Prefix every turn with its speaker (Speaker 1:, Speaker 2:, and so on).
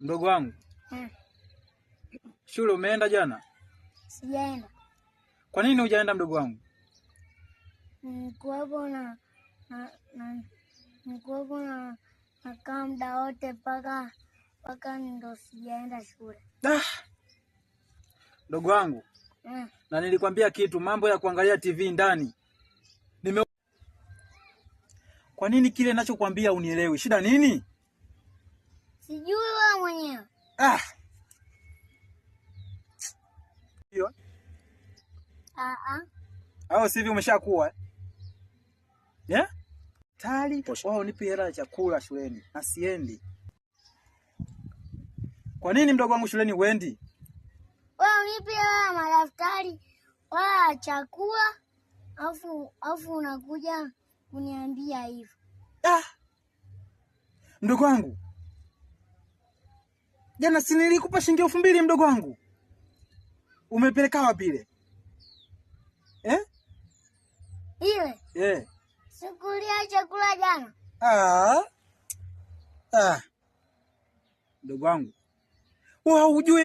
Speaker 1: Mdogo wangu. Shule umeenda jana?
Speaker 2: Sijaenda.
Speaker 1: Kwa nini hujaenda mdogo wangu?
Speaker 2: Nikuwepo na nakaa muda wote paka ndo sijaenda shule.
Speaker 1: Mdogo wangu. Na nilikwambia kitu, mambo ya kuangalia TV ndani. Kwa nini kile ninachokuambia unielewi? Shida nini?
Speaker 2: Sijui wewe mwenyewe.
Speaker 1: Hiyo. Au sivyo umeshakuwa? Yeah? Tali, wao nipe hela ya chakula shuleni. Na siendi. Kwa nini mdogo wangu shuleni uendi?
Speaker 2: Wewe nipe hela madaftari, wala chakula, afu unakuja kuniambia hivyo.
Speaker 1: Mdogo wangu. Jana si nilikupa shilingi 2000 mdogo wangu. Umepeleka wapi ile?
Speaker 2: Ile? Sikulia chakula jana.
Speaker 1: Mdogo wangu. Wewe hujui